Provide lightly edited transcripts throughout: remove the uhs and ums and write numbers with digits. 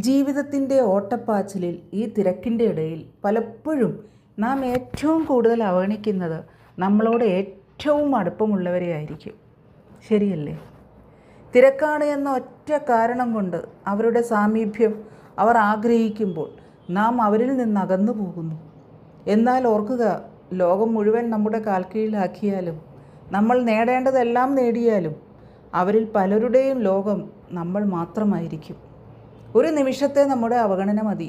ജീവിതത്തിൻ്റെ ഓട്ടപ്പാച്ചിലിൽ ഈ തിരക്കിൻ്റെ ഇടയിൽ പലപ്പോഴും നാം ഏറ്റവും കൂടുതൽ അവഗണിക്കുന്നത് നമ്മളോട് ഏറ്റവും അടുപ്പമുള്ളവരെ ആയിരിക്കും. ശരിയല്ലേ? തിരക്കാണ് എന്ന ഒറ്റ കാരണം കൊണ്ട് അവരുടെ സാമീപ്യം അവർ ആഗ്രഹിക്കുമ്പോൾ നാം അവരിൽ നിന്ന് അകന്നു പോകുന്നു. എന്നാൽ ഓർക്കുക, ലോകം മുഴുവൻ നമ്മുടെ കാൽക്കീഴിലാക്കിയാലും നമ്മൾ നേടേണ്ടതെല്ലാം നേടിയാലും അവരിൽ പലരുടെയും ലോകം നമ്മൾ മാത്രമായിരിക്കും. ഒരു നിമിഷത്തെ നമ്മുടെ അവഗണന മതി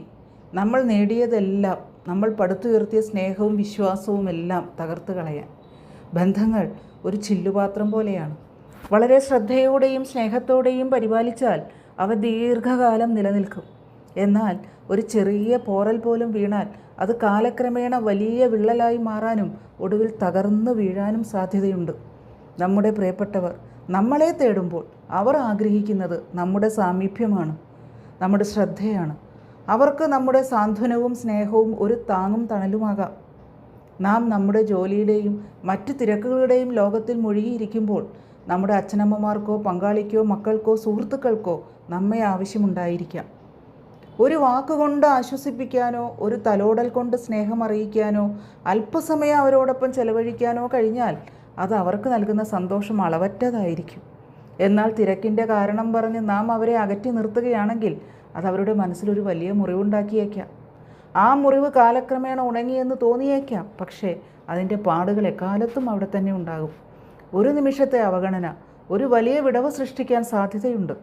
നമ്മൾ നേടിയതെല്ലാം, നമ്മൾ പടുത്തുയർത്തിയ സ്നേഹവും വിശ്വാസവും എല്ലാം തകർത്ത് കളയാൻ. ബന്ധങ്ങൾ ഒരു ചില്ലുപാത്രം പോലെയാണ്. വളരെ ശ്രദ്ധയോടെയും സ്നേഹത്തോടെയും പരിപാലിച്ചാൽ അവ ദീർഘകാലം നിലനിൽക്കും. എന്നാൽ ഒരു ചെറിയ പോറൽ പോലും വീണാൽ അത് കാലക്രമേണ വലിയ വിള്ളലായി മാറാനും ഒടുവിൽ തകർന്നു വീഴാനും സാധ്യതയുണ്ട്. നമ്മുടെ പ്രിയപ്പെട്ടവർ നമ്മളെ തേടുമ്പോൾ അവർ ആഗ്രഹിക്കുന്നത് നമ്മുടെ സാമീപ്യമാണ്, നമ്മുടെ ശ്രദ്ധയാണ്. അവർക്ക് നമ്മുടെ സാന്ത്വനവും സ്നേഹവും ഒരു താങ്ങും തണലുമാകാം. നാം നമ്മുടെ ജോലിയുടെയും മറ്റ് തിരക്കുകളുടെയും ലോകത്തിൽ മുഴുകിയിരിക്കുമ്പോൾ നമ്മുടെ അച്ഛനമ്മമാർക്കോ പങ്കാളിക്കോ മക്കൾക്കോ സുഹൃത്തുക്കൾക്കോ നമ്മെ ആവശ്യമുണ്ടായിരിക്കാം. ഒരു വാക്കുകൊണ്ട് ആശ്വസിപ്പിക്കാനോ ഒരു തലോടൽ കൊണ്ട് സ്നേഹം അറിയിക്കാനോ അല്പസമയം അവരോടൊപ്പം ചെലവഴിക്കാനോ കഴിഞ്ഞാൽ അത് അവർക്ക് നൽകുന്ന സന്തോഷം അളവറ്റതായിരിക്കും. എന്നാൽ തിരക്കിൻ്റെ കാരണം പറഞ്ഞ് നാം അവരെ അകറ്റി നിർത്തുകയാണെങ്കിൽ അത് അവരുടെ മനസ്സിലൊരു വലിയ മുറിവുണ്ടാക്കിയേക്കാം. ആ മുറിവ് കാലക്രമേണ ഉണങ്ങിയെന്ന് തോന്നിയേക്കാം, പക്ഷേ അതിൻ്റെ പാടുകൾ എക്കാലത്തും അവിടെ തന്നെ ഉണ്ടാകും. ഒരു നിമിഷത്തെ അവഗണന ഒരു വലിയ വിടവ് സൃഷ്ടിക്കാൻ സാധ്യതയുണ്ട്.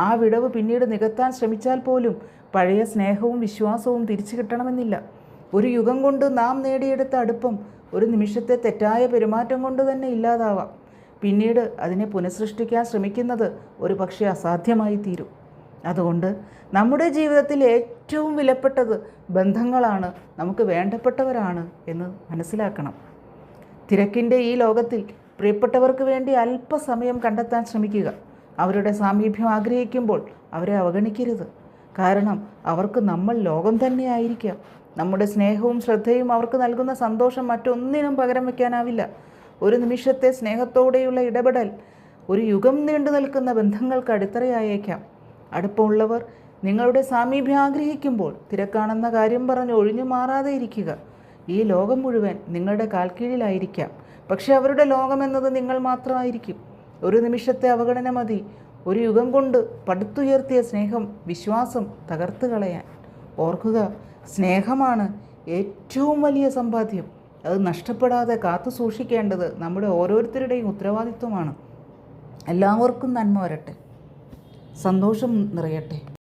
ആ വിടവ് പിന്നീട് നികത്താൻ ശ്രമിച്ചാൽ പോലും പഴയ സ്നേഹവും വിശ്വാസവും തിരിച്ചു കിട്ടണമെന്നില്ല. ഒരു യുഗം കൊണ്ട് നാം നേടിയെടുത്ത അടുപ്പം ഒരു നിമിഷത്തെ തെറ്റായ പെരുമാറ്റം കൊണ്ട് തന്നെ ഇല്ലാതാവാം. പിന്നീട് അതിനെ പുനഃസൃഷ്ടിക്കാൻ ശ്രമിക്കുന്നത് ഒരു പക്ഷേ അസാധ്യമായി തീരും. അതുകൊണ്ട് നമ്മുടെ ജീവിതത്തിൽ ഏറ്റവും വിലപ്പെട്ടത് ബന്ധങ്ങളാണ്, നമുക്ക് വേണ്ടപ്പെട്ടവരാണ് എന്ന് മനസ്സിലാക്കണം. തിരക്കിൻ്റെ ഈ ലോകത്തിൽ പ്രിയപ്പെട്ടവർക്ക് വേണ്ടി അല്പസമയം കണ്ടെത്താൻ ശ്രമിക്കുക. അവരുടെ സാമീപ്യം ആഗ്രഹിക്കുമ്പോൾ അവരെ അവഗണിക്കരുത്. കാരണം അവർക്ക് നമ്മൾ ലോകം തന്നെ ആയിരിക്കാം. നമ്മുടെ സ്നേഹവും ശ്രദ്ധയും അവർക്ക് നൽകുന്ന സന്തോഷം മറ്റൊന്നിനും പകരം വയ്ക്കാനാവില്ല. ഒരു നിമിഷത്തെ സ്നേഹത്തോടെയുള്ള ഇടപെടൽ ഒരു യുഗം നീണ്ടു നിൽക്കുന്ന ബന്ധങ്ങൾക്ക് അടിത്തറയായേക്കാം. അടുപ്പമുള്ളവർ നിങ്ങളുടെ സാമീപ്യം ആഗ്രഹിക്കുമ്പോൾ തിരക്കാണെന്ന കാര്യം പറഞ്ഞ് ഒഴിഞ്ഞു മാറാതെ ഇരിക്കുക. ഈ ലോകം മുഴുവൻ നിങ്ങളുടെ കാൽക്കീഴിലായിരിക്കാം, പക്ഷെ അവരുടെ ലോകമെന്നത് നിങ്ങൾ മാത്രമായിരിക്കും. ഒരു നിമിഷത്തെ അവഗണന മതി ഒരു യുഗം കൊണ്ട് പടുത്തുയർത്തിയ സ്നേഹം വിശ്വാസം തകർത്ത് കളയാൻ. ഓർക്കുക, സ്നേഹമാണ് ഏറ്റവും വലിയ സമ്പാദ്യം. അത് നഷ്ടപ്പെടാതെ കാത്തു സൂക്ഷിക്കേണ്ടത് നമ്മുടെ ഓരോരുത്തരുടെയും ഉത്തരവാദിത്വമാണ്. എല്ലാവർക്കും നന്മ വരട്ടെ, സന്തോഷം നിറയട്ടെ.